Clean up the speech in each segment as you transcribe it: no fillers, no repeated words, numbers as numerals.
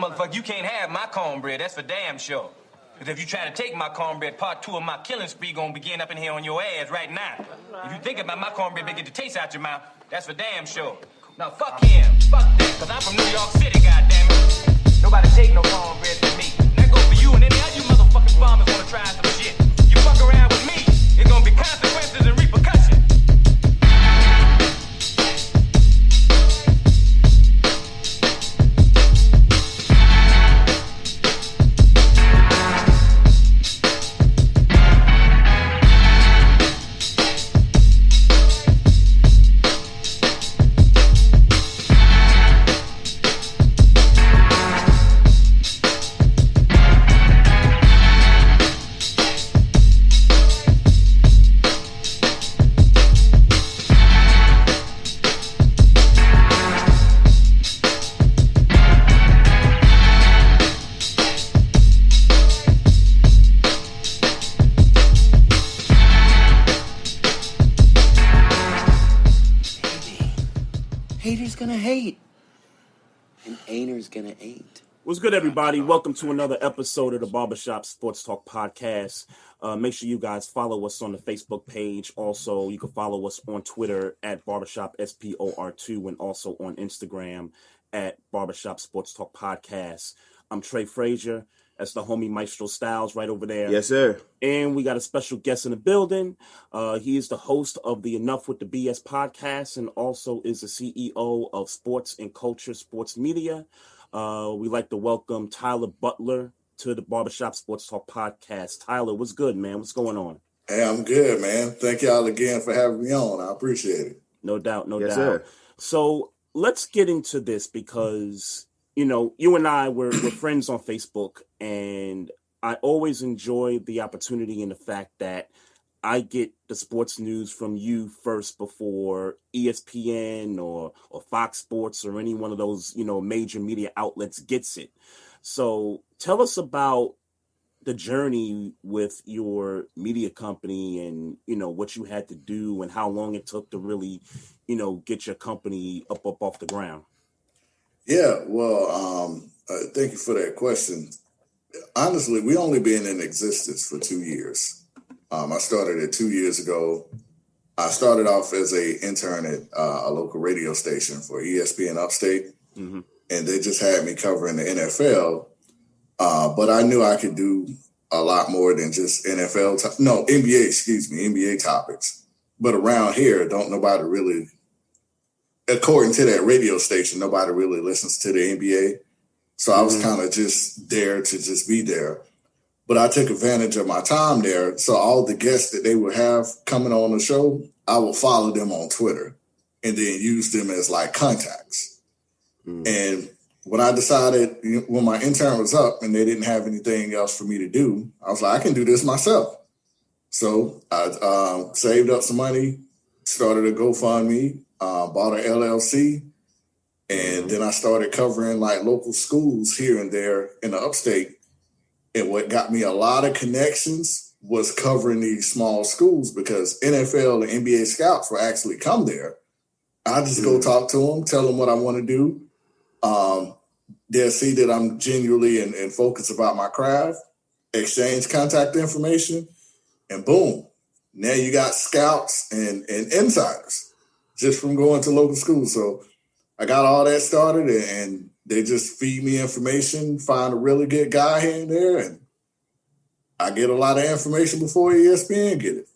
motherfucker, you can't have my cornbread. That's for damn sure. Because if you try to take my cornbread, part 2 of my killing spree gonna begin up in here on your ass right now. If you think about my cornbread, they get the taste out your mouth. That's for damn sure. Now fuck him, fuck that, because I'm from New York City, goddammit. Nobody take no cornbread from me. That go for you and any other you motherfucking farmers wanna try some shit. You fuck around with me, it's gonna be consequences and repercussions. Haters gonna hate, and ain'ters gonna ain't. What's good, everybody? Welcome to another episode of the Barbershop Sports Talk Podcast. Make sure you guys follow us on the Facebook page. Also, you can follow us on Twitter at Barbershop SPOR2 and also on Instagram at Barbershop Sports Talk Podcast. I'm Trey Frazier. That's the homie Maestro Styles right over there. Yes, sir. And we got a special guest in the building. He is the host of the Enough with the BS podcast and also is the CEO of Sports and Culture Sports Media. We'd like to welcome Tyler Butler to the Barbershop Sports Talk podcast. Tyler, what's good, man? What's going on? Hey, I'm good, man. Thank y'all again for having me on. I appreciate it. No doubt, no doubt. Sir. So let's get into this because, you know, you and I we're friends on Facebook, and I always enjoy the opportunity and the fact that I get the sports news from you first before ESPN or Fox Sports or any one of those, you know, major media outlets gets it. So tell us about the journey with your media company and, you know, what you had to do and how long it took to really, you know, get your company up off the ground. Yeah, well, thank you for that question. Honestly, we only been in existence for 2 years. I started it 2 years ago. I started off as an intern at a local radio station for ESPN Upstate, and they just had me covering the NFL. But I knew I could do a lot more than just NBA topics. But around here, don't nobody really, according to that radio station, nobody really listens to the NBA. So I was kind of just there to just be there. But I took advantage of my time there. So all the guests that they would have coming on the show, I would follow them on Twitter and then use them as like contacts. And when I decided, when my intern was up and they didn't have anything else for me to do, I was like, I can do this myself. So I saved up some money, started a GoFundMe, bought an LLC, and then I started covering like local schools here and there in the upstate. And what got me a lot of connections was covering these small schools because NFL and NBA scouts will actually come there. I just go talk to them, tell them what I want to do. They'll see that I'm genuinely and focused about my craft, exchange contact information, and boom, now you got scouts and insiders just from going to local schools. So I got all that started and they just feed me information, find a really good guy here and there, and I get a lot of information before ESPN get it.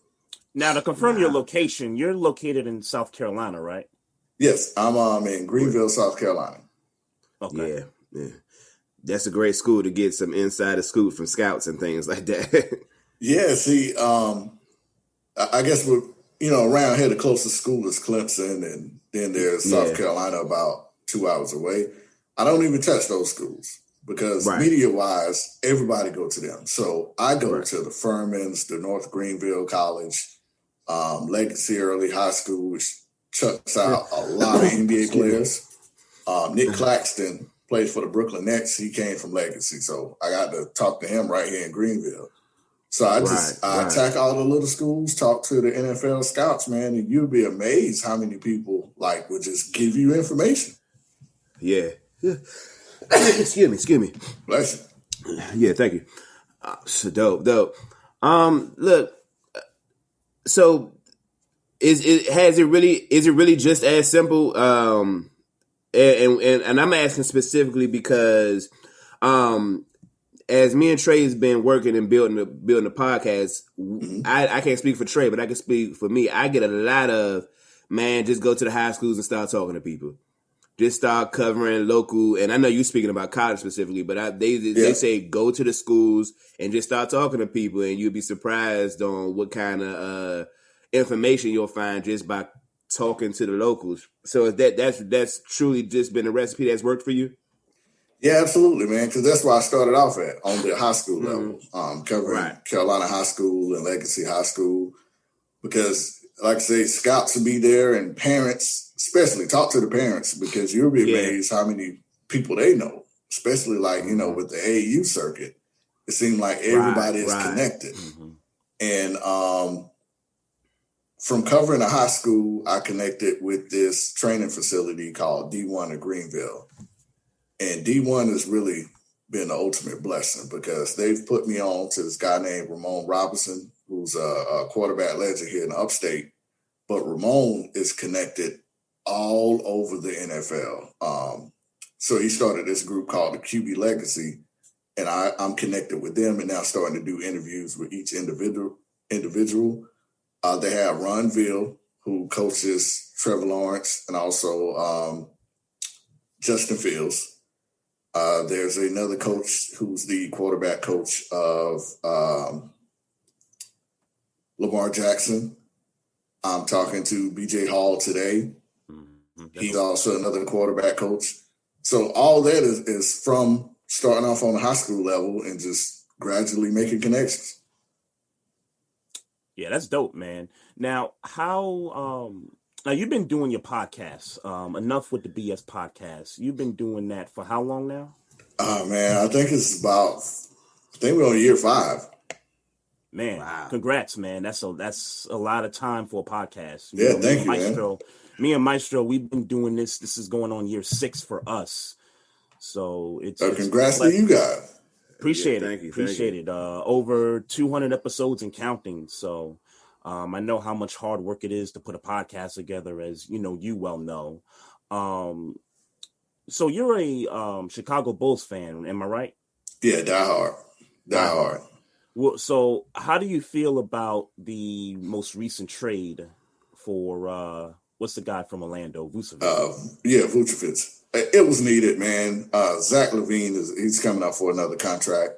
Now, to confirm your location, you're located in South Carolina, right? Yes, I'm in Greenville, South Carolina. Okay. Yeah. That's a great school to get some insider scoop from scouts and things like that. Yeah, see, I guess we're, around here, the closest school is Clemson, and then there's South Carolina about 2 hours away. I don't even touch those schools because media-wise, everybody go to them. So I go to the Furmans, the North Greenville College, Legacy Early High School, which chucks out a lot of NBA players. Nick Claxton plays for the Brooklyn Nets. He came from Legacy, so I got to talk to him right here in Greenville. So I attack all the little schools, talk to the NFL scouts, man, and you'd be amazed how many people would just give you information. Yeah. Excuse me. Bless you. Yeah, thank you. So dope. Look, so is it really just as simple? And I'm asking specifically because, as me and Trey has been working and building the podcast, I can't speak for Trey, but I can speak for me. I get a lot of, man, just go to the high schools and start talking to people. Just start covering local, and I know you're speaking about college specifically, but they say go to the schools and just start talking to people, and you'll be surprised on what kind of information you'll find just by talking to the locals. So that's truly just been a recipe that's worked for you? Yeah, absolutely, man. Because that's where I started off at on the high school level, covering Carolina High School and Legacy High School. Because, like I say, scouts will be there, and parents, especially, talk to the parents, because you'll be amazed how many people they know. Especially, like, with the AAU circuit, it seems like everybody is connected. And from covering a high school, I connected with this training facility called D1 in Greenville. And D1 has really been the ultimate blessing because they've put me on to this guy named Ramon Robinson, who's a quarterback legend here in the upstate. But Ramon is connected all over the NFL. So he started this group called the QB Legacy, and I'm connected with them and now starting to do interviews with each individual. They have Ron Veal, who coaches Trevor Lawrence, and also Justin Fields. There's another coach who's the quarterback coach of Lamar Jackson. I'm talking to BJ Hall today. He's also another quarterback coach. So all that is from starting off on the high school level and just gradually making connections. Yeah, that's dope, man. Now, now you've been doing your podcast, Enough with the BS podcast. You've been doing that for how long now? Man, I think we're on year 5. Man, Congrats, man. That's a lot of time for a podcast. Thank you, man. Me and Maestro, we've been doing this. This is going on year 6 for us. So it's congrats to you guys. Appreciate it. Over 200 episodes and counting. So I know how much hard work it is to put a podcast together, as you well know. So you're a Chicago Bulls fan, am I right? Yeah, die hard. Well, so how do you feel about the most recent trade for what's the guy from Orlando, Vucevic? Vucevic. It was needed, man. Zach Levine he's coming up for another contract,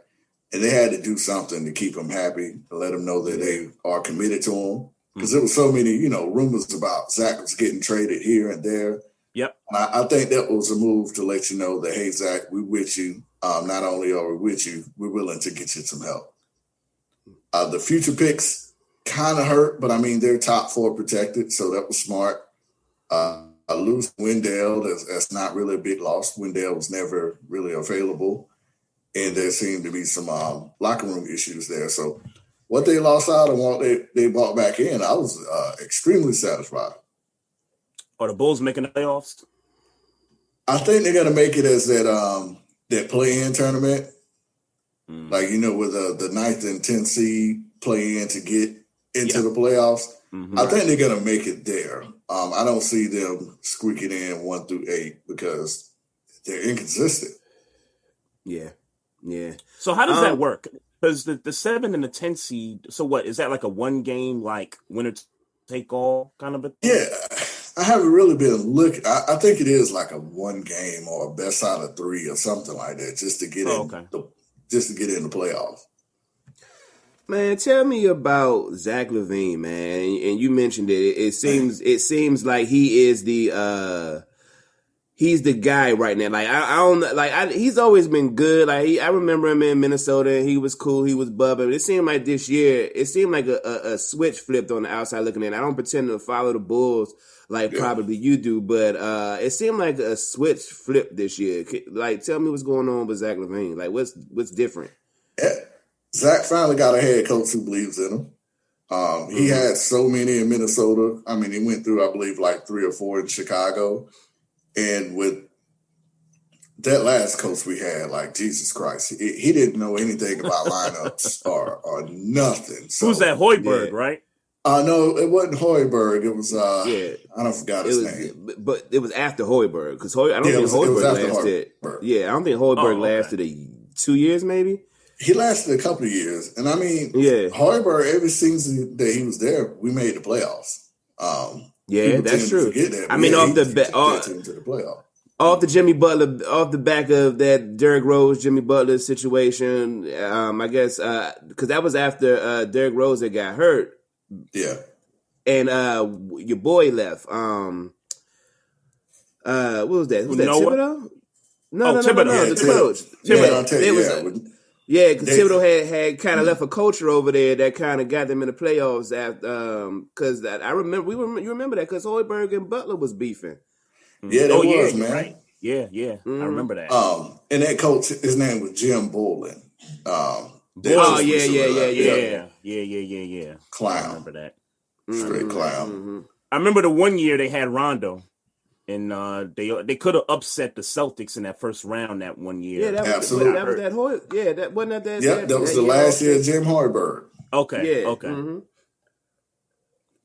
and they had to do something to keep him happy, to let him know that they are committed to him. Because there was so many, rumors about Zach was getting traded here and there. Yep. And I think that was a move to let you know that, hey, Zach, we're with you. Not only are we with you, we're willing to get you some help. The future picks kind of hurt, but I mean, they're top 4 protected, so that was smart. Lose Wendell, that's not really a big loss. Wendell was never really available, and there seemed to be some locker room issues there. So what they lost out and what they brought back in, I was extremely satisfied. Are the Bulls making the playoffs? I think they're going to make it as that play-in tournament. Like, with the 9th and 10th seed play in to get into the playoffs. I think they're going to make it there. I don't see them squeaking in 1 through 8 because they're inconsistent. Yeah. So how does that work? Because the 7 and the 10 seed, so what, is that like a 1 game, like winner take all kind of a thing? Yeah. I haven't really been looking. I think it is like a 1 game or a best out of 3 or something like that, just to get in the playoffs. Man, tell me about Zach Levine, man. And you mentioned it. It seems like he is he's the guy right now. Like I don't he's always been good. Like I remember him in Minnesota. He was cool. He was bubbling. But it seemed like this year, it seemed like a switch flipped on the outside looking in. I don't pretend to follow the Bulls like probably you do, but it seemed like a switch flipped this year. Like, tell me what's going on with Zach Levine. Like, what's different? Yeah. Zach finally got a head coach who believes in him. He had so many in Minnesota. I mean, he went through, I believe, like 3 or 4 in Chicago. And with that last coach we had, like Jesus Christ, he didn't know anything about lineups or nothing. So, who's that? Hoiberg, right? No, it wasn't Hoiberg. It was yeah. I don't forgot his name. But it was after Hoiberg because I don't think it was Hoiberg lasted. Hoiberg. Yeah, I don't think Hoiberg lasted 2 years, maybe. He lasted a couple of years, and I mean, Hoiberg, every season that he was there, we made the playoffs. Yeah, that's true. That. I mean, off the to the playoff. Off the Jimmy Butler, off the back of that Derrick Rose, Jimmy Butler situation, I guess because that was after Derrick Rose had got hurt. Yeah, and your boy left. What was that? Was that Thibodeau? No, Thibodeau. The coach. Thibodeau. Yeah, because Thibodeau had kind of left a culture over there that kind of got them in the playoffs. Because I remember you remember that because Hoiberg and Butler was beefing. Yeah, that was, man. Right. Yeah. I remember that. And that coach, his name was Jim Bolin. Yeah. Clown. I remember that. Straight clown. Mm-hmm. I remember the one year they had Rondo. And they could have upset the Celtics in that first round that one year. Yeah, absolutely. That was that Hoy. Yeah, that wasn't that. Yep, that was the last year of Jim Hoiberg. Okay. Yeah. Okay. Mm-hmm.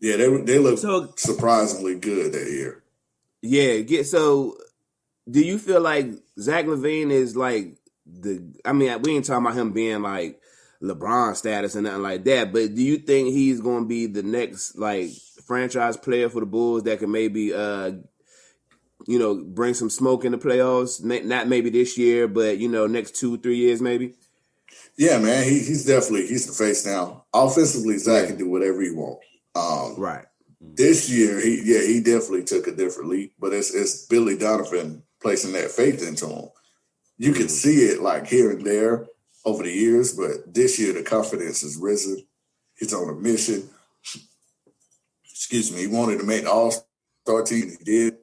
Yeah, they looked surprisingly good that year. Yeah. So, do you feel like Zach Levine is like I mean, we ain't talking about him being like LeBron status and nothing like that, but do you think he's going to be the next like franchise player for the Bulls that can maybe bring some smoke in the playoffs? Not maybe this year, but next 2-3 years maybe. Yeah, man, he's the face now. Offensively, Zach can do whatever he wants. Right. This year, he definitely took a different leap, but it's Billy Donovan placing that faith into him. You can see it like here and there over the years, but this year the confidence has risen. He's on a mission. Excuse me. He wanted to make the All-Star team. He did.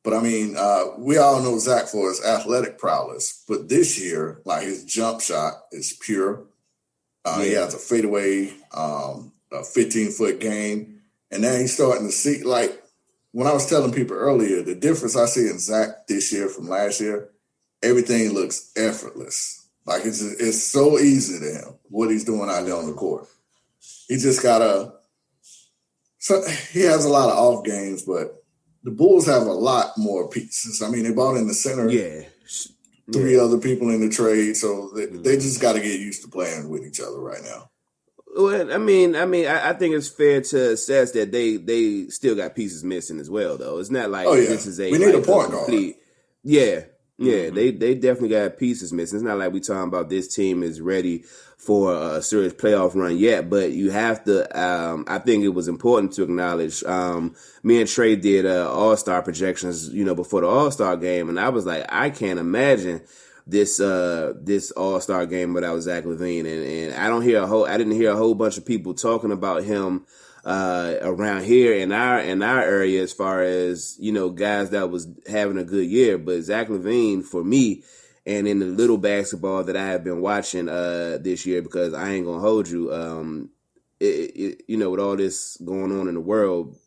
But, I mean, we all know Zach for his athletic prowess. But this year, like, his jump shot is pure. He has a fadeaway, a 15-foot game. And now he's starting to see, like, when I was telling people earlier, the difference I see in Zach this year from last year, everything looks effortless. Like, it's so easy to him, what he's doing out there on the court. He just got so he has a lot of off games, but the Bulls have a lot more pieces. I mean, they bought in the center. Yeah. 3 other people in the trade, so they just got to get used to playing with each other right now. Well, I mean, I think it's fair to assess that they still got pieces missing as well, though. It's not like this is we need a point guard. Yeah, they definitely got pieces missing. It's not like we talking about this team is ready for a serious playoff run yet, but you have to. I think it was important to acknowledge. Me and Trey did All-Star projections, before the All-Star game, and I was like, I can't imagine this All-Star game without Zach Levine, and I didn't hear a whole bunch of people talking about him around here in our area as far as guys that was having a good year. But Zach Levine, for me, and in the little basketball that I have been watching this year, because I ain't gonna hold you, with all this going on in the world,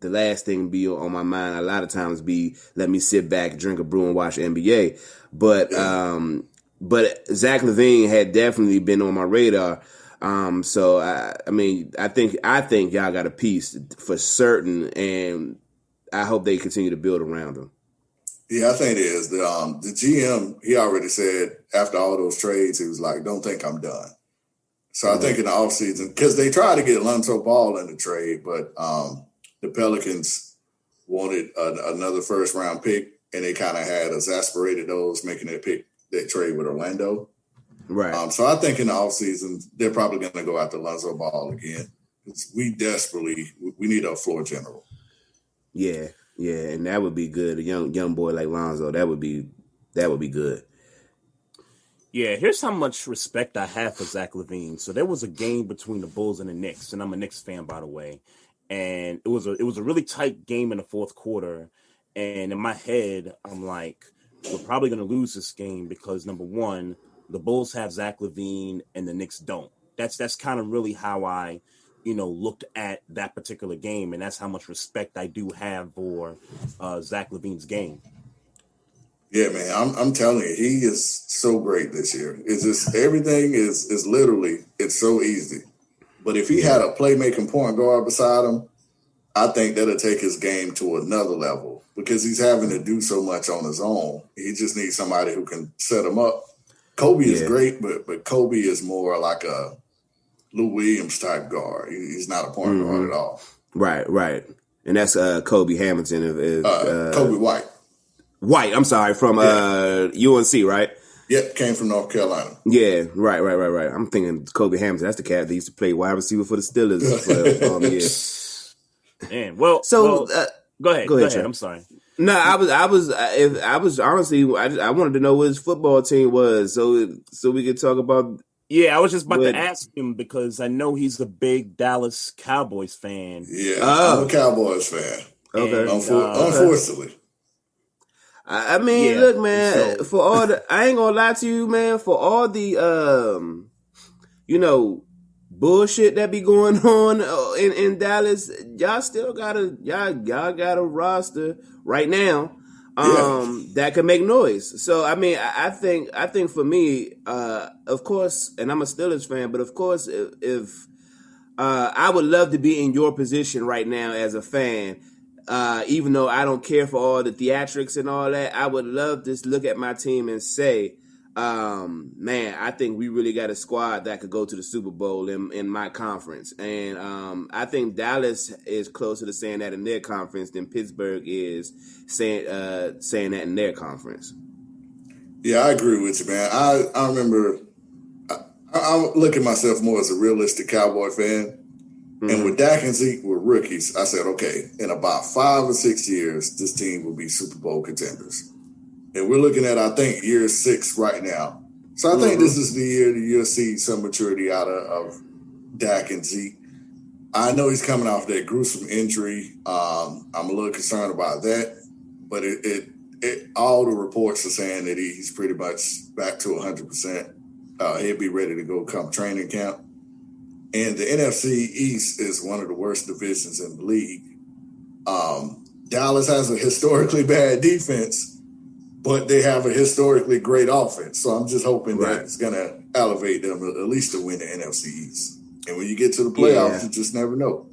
the last thing be on my mind a lot of times be let me sit back, drink a brew, and watch NBA. But Zach Levine had definitely been on my radar. So I think y'all got a piece for certain, and I hope they continue to build around him. Yeah, I think it is. The GM, he already said after all those trades, he was like, don't think I'm done. So I think in the offseason, because they tried to get Lonzo Ball in the trade, but the Pelicans wanted another first-round pick, and they kind of had exasperated those making that trade with Orlando. Right. So I think in the offseason, they're probably going to go after Lonzo Ball again. We need a floor general. Yeah, and that would be good. A young boy like Lonzo, that would be good. Yeah, here's how much respect I have for Zach Levine. So there was a game between the Bulls and the Knicks, and I'm a Knicks fan, by the way. And it was a really tight game in the fourth quarter. And in my head, I'm like, we're probably going to lose this game because, number one, the Bulls have Zach Levine and the Knicks don't. That's kind of really how I, looked at that particular game, and that's how much respect I do have for Zach Levine's game. Yeah, man, I'm telling you, he is so great this year. It's just everything is literally it's so easy. But if he had a playmaking point guard beside him, I think that'll take his game to another level because he's having to do so much on his own. He just needs somebody who can set him up. Kobe is great, but Kobe is more like a Lou Williams type guard. He's not a point guard at all. Right. And that's Kobe Hamilton. Kobe White. White, I'm sorry, from UNC, right? Yep, came from North Carolina. Yeah, right. I'm thinking Kobe Hamilton. That's the cat that used to play wide receiver for the Steelers. Man, go ahead. I'm sorry. No, I was honestly, I wanted to know what his football team was, so we could talk about. Yeah, I was just about to ask him because I know he's a big Dallas Cowboys fan. Yeah, I'm a Cowboys fan. Okay, unfortunately. I mean, look, man. For all I ain't gonna lie to you, man. For all the bullshit that be going on in Dallas, y'all still got a roster right now that can make noise. So I mean, I think for me, of course, and I'm a Steelers fan, but of course, if I would love to be in your position right now as a fan. Even though I don't care for all the theatrics and all that, I would love to look at my team and say, man, I think we really got a squad that could go to the Super Bowl in my conference. And I think Dallas is closer to saying that in their conference than Pittsburgh is saying that in their conference. Yeah, I agree with you, man. I remember I look at myself more as a realistic Cowboy fan. And with Dak and Zeke were rookies, I said, okay, in about 5 or 6 years, this team will be Super Bowl contenders. And we're looking at, I think, year 6 right now. So I think this is the year that you'll see some maturity out of Dak and Zeke. I know he's coming off that gruesome injury. I'm a little concerned about that. But it all the reports are saying that he's pretty much back to 100%. He'll be ready to go come training camp. And the NFC East is one of the worst divisions in the league. Dallas has a historically bad defense, but they have a historically great offense. So I'm just hoping that it's going to elevate them at least to win the NFC East. And when you get to the playoffs, you just never know.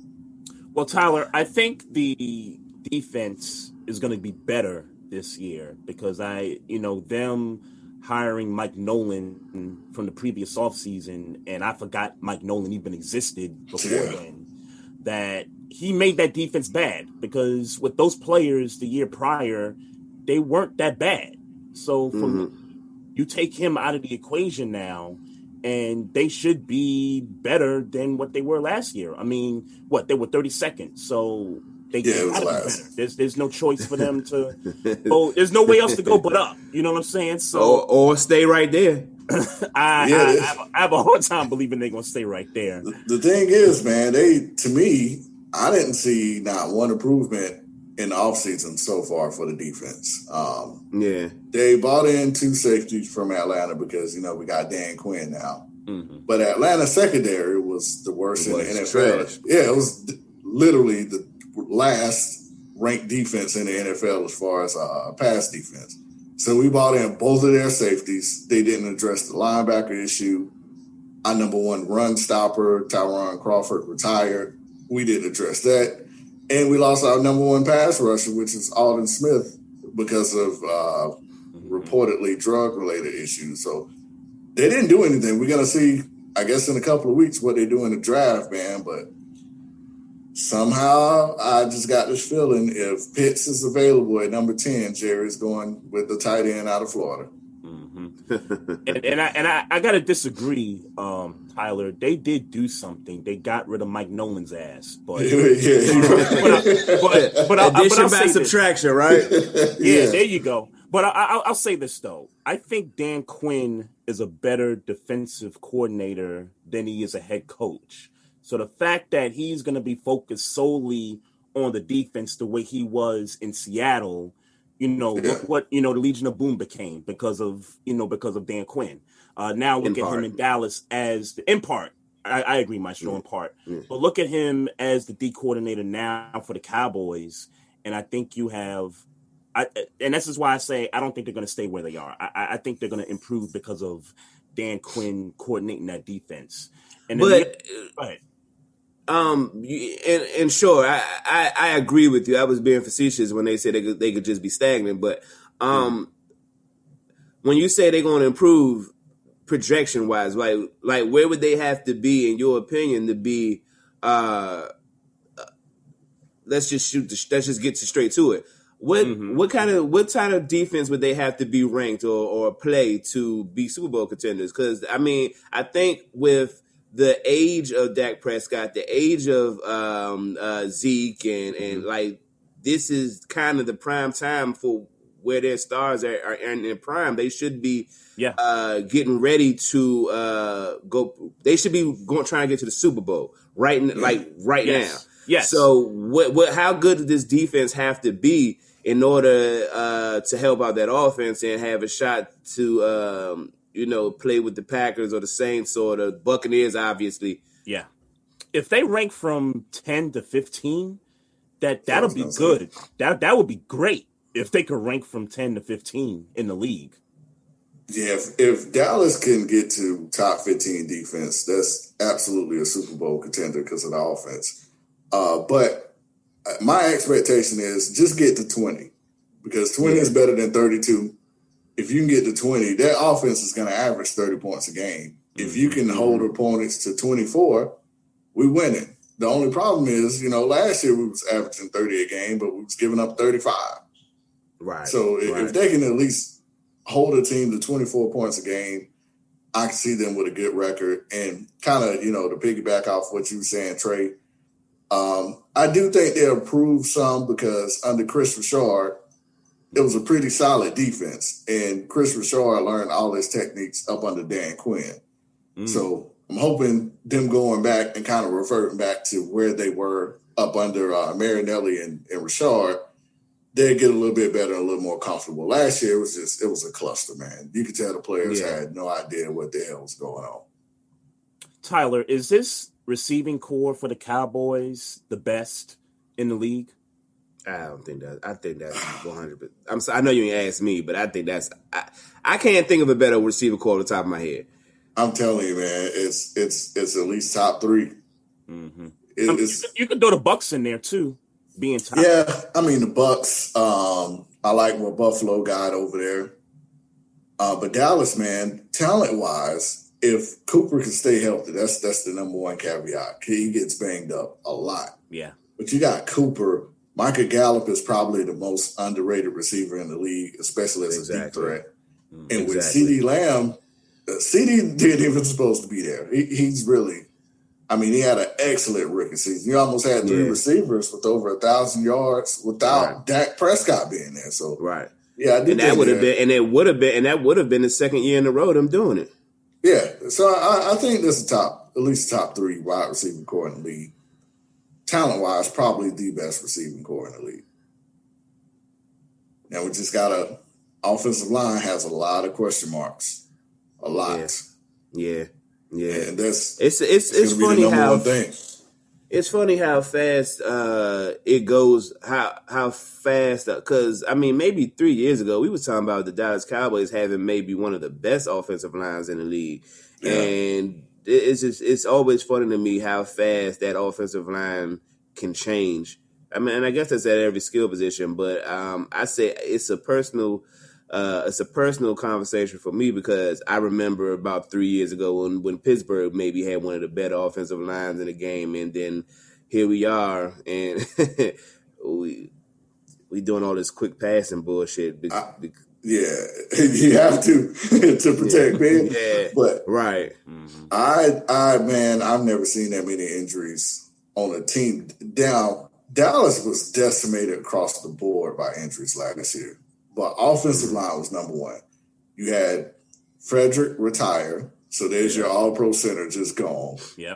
Well, Tyler, I think the defense is going to be better this year because them hiring Mike Nolan from the previous offseason, and I forgot Mike Nolan even existed before then, that he made that defense bad because with those players the year prior, they weren't that bad. So you take him out of the equation now, and they should be better than what they were last year. I mean, they were 32nd, so they gotta be better. There's no choice for them to. There's no way else to go but up. You know what I'm saying? So or stay right there. I have a hard time believing they're gonna stay right there. The thing is, man, to me, I didn't see not one improvement in the offseason so far for the defense. They bought in 2 safeties from Atlanta because we got Dan Quinn now. But Atlanta's secondary was the worst in the NFL. Trash. Yeah, it was literally the last ranked defense in the NFL as far as pass defense. So we bought in both of their safeties. They didn't address the linebacker issue. Our number 1 run stopper, Tyron Crawford, retired. We didn't address that. And we lost our number 1 pass rusher, which is Alden Smith, because of reportedly drug-related issues. So they didn't do anything. We're going to see, I guess, in a couple of weeks what they do in the draft, man. But somehow I just got this feeling if Pitts is available at number 10, Jerry's going with the tight end out of Florida. and I got to disagree, Tyler. They did do something. They got rid of Mike Nolan's ass, but addition by subtraction, right? There you go. But I'll say this though. I think Dan Quinn is a better defensive coordinator than he is a head coach. So the fact that he's going to be focused solely on the defense the way he was in Seattle. Look what the Legion of Boom became because of Dan Quinn. Now look at him in Dallas in part. I agree, Maestro, in part. But look at him as the D coordinator now for the Cowboys, and I think you have And this is why I say I don't think they're going to stay where they are. I think they're going to improve because of Dan Quinn coordinating that defense. And then go ahead. And sure, I agree with you. I was being facetious when they said they could just be stagnant, but when you say they're going to improve projection wise, like where would they have to be in your opinion to be? Let's just get straight to it. What kind of defense would they have to be ranked or play to be Super Bowl contenders? Because I mean, I think with the age of Dak Prescott, the age of Zeke, and like this is kind of the prime time for where their stars are in their prime. They should be getting ready to go. They should be trying to get to the Super Bowl right now. Yes. So what? How good does this defense have to be in order to help out that offense and have a shot to play with the Packers or the Saints or the Buccaneers, obviously? Yeah. If they rank from 10 to 15, that'll be good. That would be great if they could rank from 10 to 15 in the league. Yeah, if Dallas can get to top 15 defense, that's absolutely a Super Bowl contender because of the offense. But my expectation is just get to 20 because 20 is better than 32. If you can get to 20, that offense is going to average 30 points a game. If you can hold opponents to 24, we winning. The only problem is, last year we was averaging 30 a game, but we was giving up 35. Right. So if they can at least hold a team to 24 points a game, I can see them with a good record. And kind of, to piggyback off what you were saying, Trey, I do think they'll improve some because under Chris Richard, it was a pretty solid defense. And Chris Richard learned all his techniques up under Dan Quinn. So I'm hoping them going back and kind of reverting back to where they were up under Marinelli and Richard, they get a little bit better, a little more comfortable. Last year, it was a cluster, man. You could tell the players had no idea what the hell was going on. Tyler, is this receiving core for the Cowboys the best in the league? I don't think that. I think that's 100%. I'm sorry, I know you ain't asked me, but I think that's. I can't think of a better receiver core on the top of my head. I'm telling you, man, it's at least top 3. Mm-hmm. You could throw the Bucs in there too, being top. Yeah, I mean the Bucs. I like what Buffalo got over there, but Dallas, man, talent wise, if Cooper can stay healthy, that's the number one caveat. He gets banged up a lot. Yeah, but you got Cooper. Micah Gallup is probably the most underrated receiver in the league, especially as a deep threat. And with CeeDee Lamb, CeeDee didn't even supposed to be there. He's really, he had an excellent rookie season. He almost had 3 receivers with over 1,000 yards without Dak Prescott being there. So yeah, I do. And that would have been the second year in a row them doing it. Yeah, so I think this is at least top 3 wide receiver core in the league. Talent-wise, probably the best receiving core in the league. Now, we just got offensive line has a lot of question marks. A lot. Yeah. And that's it's funny how it's funny how fast it goes, how fast, because, maybe 3 years ago, we were talking about the Dallas Cowboys having maybe one of the best offensive lines in the league. Yeah. And it's always funny to me how fast that offensive line can change. And I guess that's at every skill position, but I say it's a personal conversation for me because I remember about 3 years ago when Pittsburgh maybe had one of the better offensive lines in the game, and then here we are, and we doing all this quick passing bullshit. Yeah, you have to protect Ben. Yeah, but right. I've never seen that many injuries on a team. Dallas was decimated across the board by injuries last year, but offensive line was number one. You had Frederick retire, so there's your All-Pro center just gone. Yeah,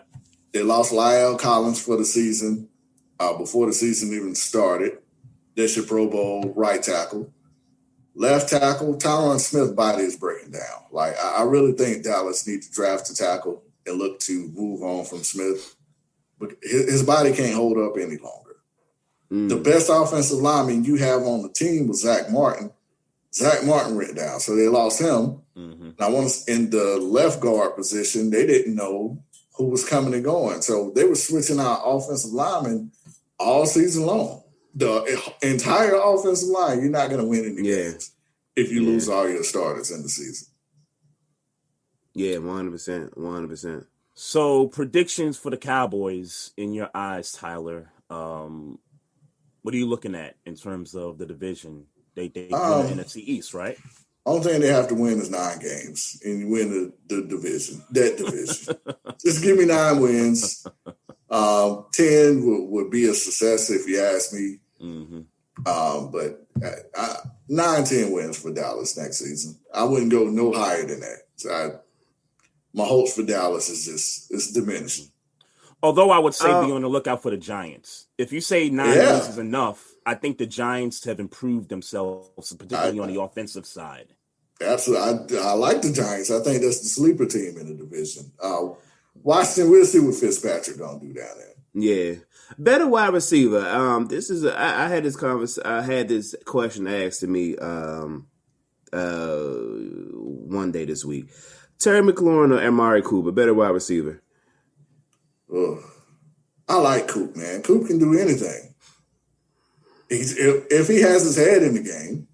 they lost Lyle Collins for the season before the season even started. That's your Pro Bowl right tackle. Left tackle, Tyron Smith's body is breaking down. Like, I really think Dallas needs to draft a tackle and look to move on from Smith. But his body can't hold up any longer. The best offensive lineman you have on the team was Zach Martin. Zach Martin went down, so they lost him. Now, once in the left guard position, they didn't know who was coming and going. So they were switching out offensive linemen all season long. The entire offensive line, you're not going to win any games if you lose all your starters in the season. Yeah, 100%. 100%. So predictions for the Cowboys in your eyes, Tyler. What are you looking at in terms of the division? They win the NFC East, right? Only thing they have to win is 9 games and you win the division, that division. Just give me 9 wins. 10 would be a success if you ask me. But 9-10 wins for Dallas next season. I wouldn't go no higher than that. So my hopes for Dallas is diminishing. Although I would say be on the lookout for the Giants. If you say 9 wins is enough, I think the Giants have improved themselves, particularly on the offensive side. Absolutely. I like the Giants. I think that's the sleeper team in the division. Washington, we'll see what Fitzpatrick going to do down there. Yeah. Better wide receiver. I had this question asked to me one day this week. Terry McLaurin or Amari Cooper, better wide receiver? I like Coop, man. Coop can do anything. If he has his head in the game,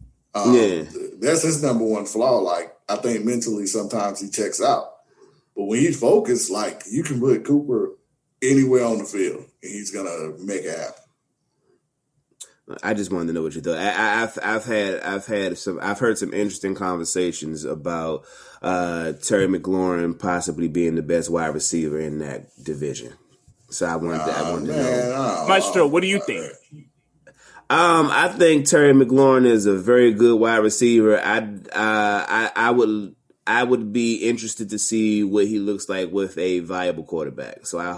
that's his number one flaw. Like, I think mentally sometimes he checks out. But when he's focused, like, you can put Cooper anywhere on the field, and he's going to make it happen. I just wanted to know what you thought. I've heard some interesting conversations about Terry McLaurin possibly being the best wide receiver in that division. So I wanted to know. Maestro, what do you think? I think Terry McLaurin is a very good wide receiver. I would be interested to see what he looks like with a viable quarterback. So I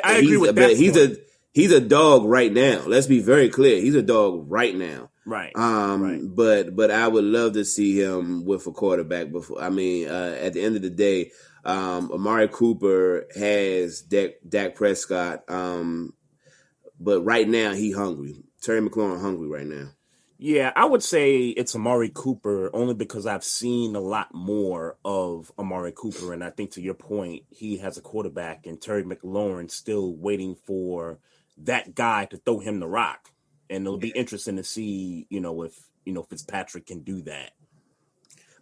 agree with that. He's a dog right now. Let's be very clear. He's a dog right now. Right. But I would love to see him with a quarterback before. I mean, at the end of the day, Amari Cooper has Dak Prescott. But right now he hungry. Terry McLaurin hungry right now. Yeah, I would say it's Amari Cooper only because I've seen a lot more of Amari Cooper. And I think to your point, he has a quarterback and Terry McLaurin still waiting for that guy to throw him the rock. And it'll be interesting to see, if Fitzpatrick can do that.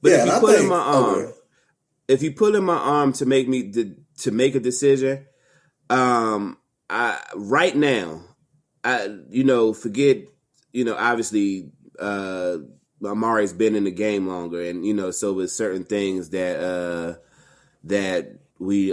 But if you put in my arm to make a decision, right now, forget, obviously, Amari's been in the game longer, and so with certain things that we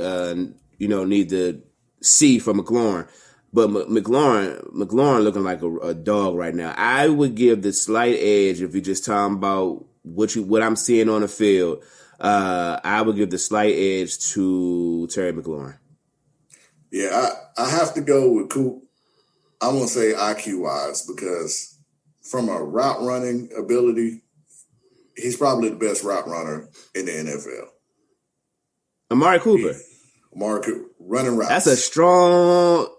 need to see from McLaurin. But McLaurin looking like a dog right now. I would give the slight edge if you're just talking about what I'm seeing on the field. I would give the slight edge to Terry McLaurin. Yeah, I have to go with Coop. I'm going to say IQ-wise because from a route running ability, he's probably the best route runner in the NFL. Amari Cooper. Amari Cooper, running routes. That's a strong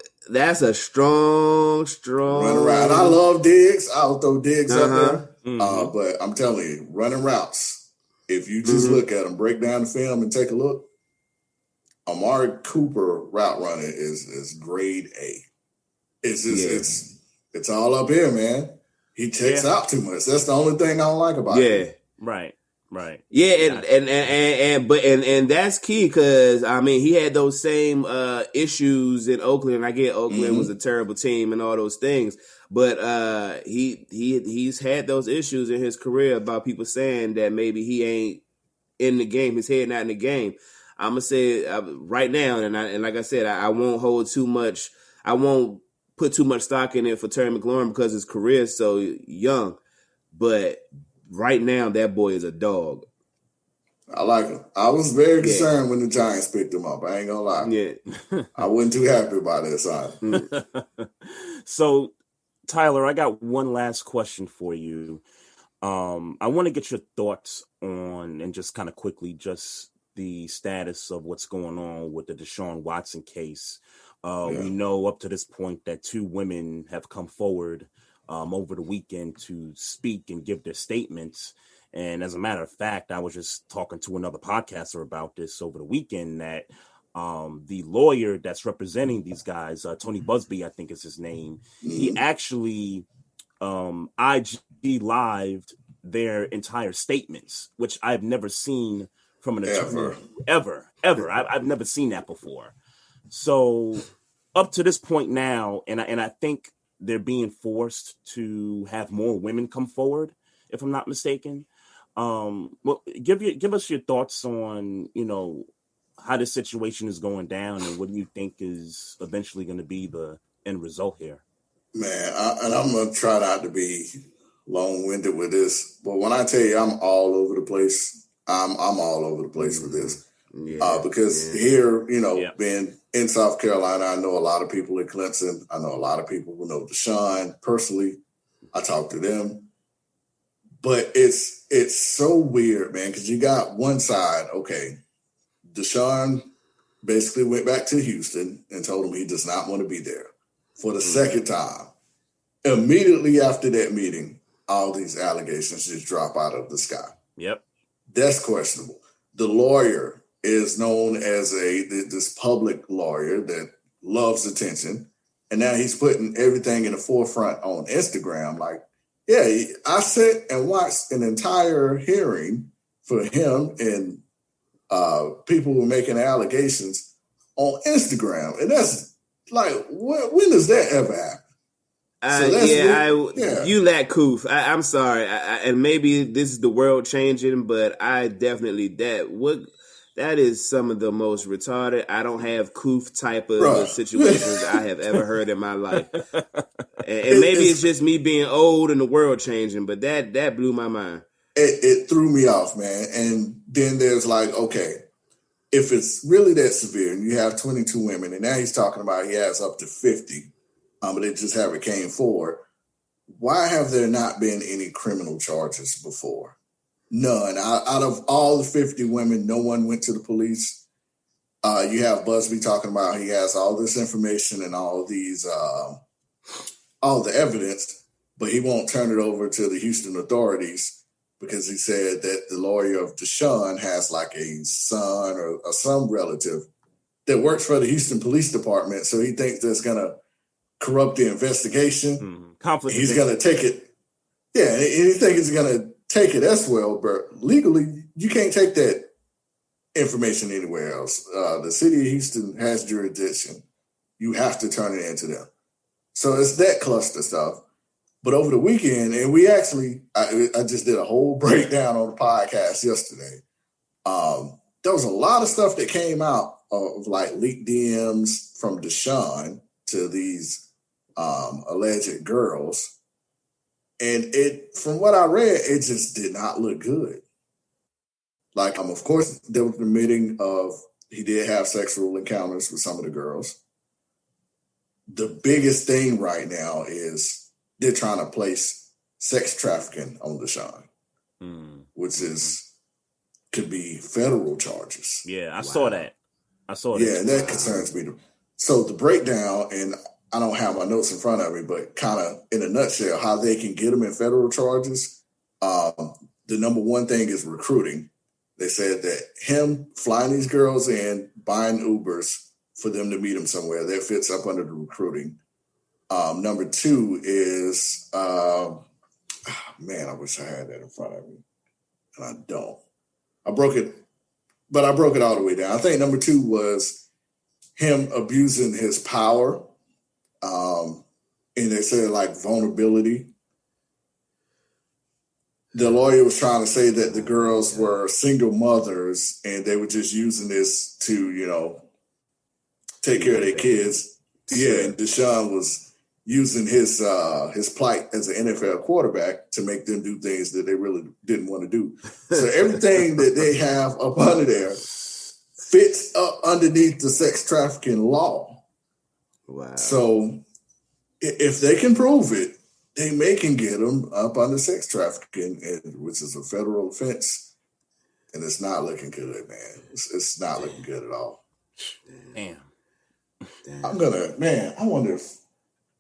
running route. I love Diggs. I'll throw Diggs up there. But I'm telling you, running routes, if you just look at them, break down the film and take a look, Amari Cooper route running is grade A. It's just it's all up here, man. He checks out too much. That's the only thing I don't like about him. Right. Yeah, and that's key because he had those same issues in Oakland. I get Oakland was a terrible team and all those things, but he's had those issues in his career about people saying that maybe he ain't in the game, his head not in the game. I'm gonna say right now, and like I said, I won't hold too much. I won't put too much stock in it for Terry McLaurin because his career is so young, but right now, that boy is a dog. I like him. I was very concerned when the Giants picked him up. I ain't gonna lie. Yeah, I wasn't too happy about it, son. So, Tyler, I got one last question for you. I want to get your thoughts on, and just kind of quickly, just the status of what's going on with the Deshaun Watson case. We know up to this point that 2 women have come forward over the weekend to speak and give their statements. And as a matter of fact, I was just talking to another podcaster about this over the weekend that the lawyer that's representing these guys, Tony Busby, I think is his name, he actually IG lived their entire statements, which I've never seen from an attorney ever. I've never seen that before. So up to this point now, and I think they're being forced to have more women come forward, if I'm not mistaken. Well, give us your thoughts on, how this situation is going down and what do you think is eventually going to be the end result here? Man, I'm going to try not to be long-winded with this, but when I tell you I'm all over the place, I'm all over the place with this. Because here, being in South Carolina, I know a lot of people in Clemson. I know a lot of people who know Deshaun personally. I talk to them. But it's so weird, man, because you got one side, okay, Deshaun basically went back to Houston and told him he does not want to be there for the second time. Immediately after that meeting, all these allegations just drop out of the sky. Yep. That's questionable. The lawyer is known as this public lawyer that loves attention. And now he's putting everything in the forefront on Instagram. Like, I sat and watched an entire hearing for him and people who were making allegations on Instagram. And that's like, when does that ever happen? You lack coof. I'm sorry, and maybe this is the world changing, but I definitely that is some of the most retarded. I don't have coof type of situations I have ever heard in my life, and maybe it's just me being old and the world changing, but that blew my mind. It threw me off, man. And then there's like, okay, if it's really that severe, and you have 22 women, and now he's talking about he has up to 50. But they just haven't came forward. Why have there not been any criminal charges before? None. Out of all the 50 women, no one went to the police. You have Busby talking about he has all this information and all these, all the evidence, but he won't turn it over to the Houston authorities because he said that the lawyer of Deshaun has like a son or some relative that works for the Houston Police Department. So he thinks that's going to corrupt the investigation. He's going to take it. Yeah, and he thinks he's going to take it as well, but legally, you can't take that information anywhere else. The city of Houston has jurisdiction. You have to turn it into them. So it's that cluster stuff. But over the weekend, and we actually, I just did a whole breakdown on the podcast yesterday. There was a lot of stuff that came out of like leaked DMs from Deshaun to these alleged girls. And from what I read, it just did not look good. Like, of course, there was the admitting of he did have sexual encounters with some of the girls. The biggest thing right now is they're trying to place sex trafficking on Deshaun, which could be federal charges. Yeah, I saw that. Yeah, and that concerns me. So the breakdown, and I don't have my notes in front of me, but kind of in a nutshell, how they can get them in federal charges. The number one thing is recruiting. They said that him flying these girls in, buying Ubers for them to meet him somewhere, that fits up under the recruiting. Number two is, man, I wish I had that in front of me. And I don't. I broke it all the way down. I think number two was him abusing his power. And they said like vulnerability. The lawyer was trying to say that the girls were single mothers and they were just using this to, take care of their kids. Yeah, and Deshaun was using his plight as an NFL quarterback to make them do things that they really didn't want to do. So everything that they have up under there fits up underneath the sex trafficking law. Wow. So if they can prove it, they can get them up under sex trafficking, which is a federal offense. and it's not looking good, man. It's not looking good at all. Damn. I'm gonna, man. I wonder if.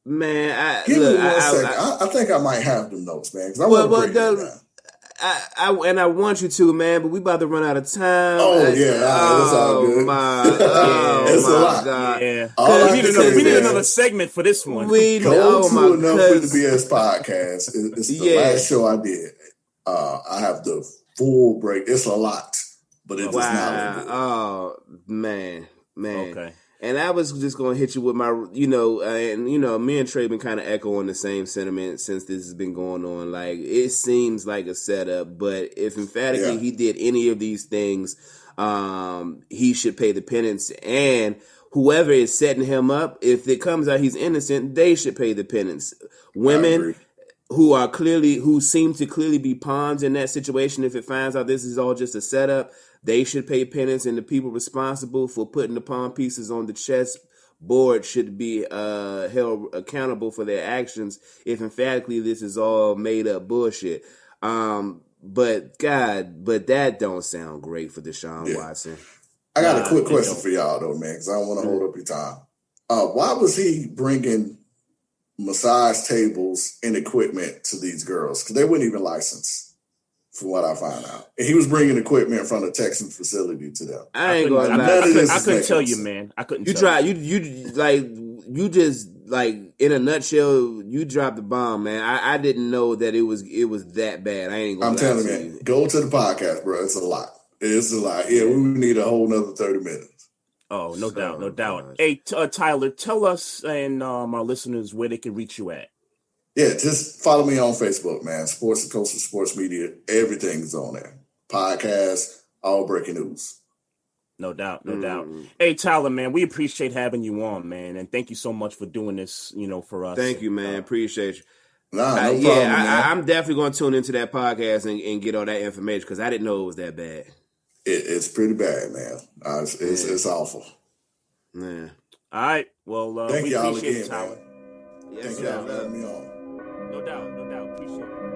Man, Give me 1 second. I think I might have them notes, man, because I want to break that down. I want you to, man, but we about to run out of time. Oh yeah, that's all good. It's a lot. God. Yeah. We need another segment for this one. Go to Enough with the BS podcast. It's the last show I did. I have the full break. It's a lot, but it does not look good. Oh man. Okay. And I was just going to hit you with my, me and Trey been kind of echoing the same sentiment since this has been going on. Like, it seems like a setup, but if emphatically he did any of these things, he should pay the penance. And whoever is setting him up, if it comes out he's innocent, they should pay the penance. Women who seem to clearly be pawns in that situation, if it finds out this is all just a setup, they should pay penance, and the people responsible for putting the pawn pieces on the chess board should be held accountable for their actions if emphatically this is all made up bullshit. But that don't sound great for Deshaun Watson. I got a quick question for y'all though, man, because I don't want to hold up your time. Why was he bringing massage tables and equipment to these girls? Because they weren't even licensed. From what I found out, and he was bringing equipment from the Texan facility to them. I ain't gonna lie. I couldn't tell you, man. I couldn't. You just in a nutshell, you dropped the bomb, man. I didn't know that it was that bad. I ain't gonna. I'm telling you, man. Go to the podcast, bro. It's a lot. It's a lot. Yeah, we need a whole nother 30 minutes. Oh, no doubt, no doubt. Hey, Tyler, tell us and our listeners where they can reach you at. Yeah, just follow me on Facebook, man. Sports and Coastal Sports Media. Everything's on there. Podcast, all breaking news. No doubt, no doubt. Hey, Tyler, man, we appreciate having you on, man. And thank you so much for doing this, for us. Thank you, man. Appreciate you. Nah, no problem, man. I'm definitely going to tune into that podcast and get all that information because I didn't know it was that bad. It's pretty bad, man. It's awful. Yeah. All right. Well, thank we y'all appreciate again, it, Tyler. Thank y'all for having me on. No doubt. Appreciate it.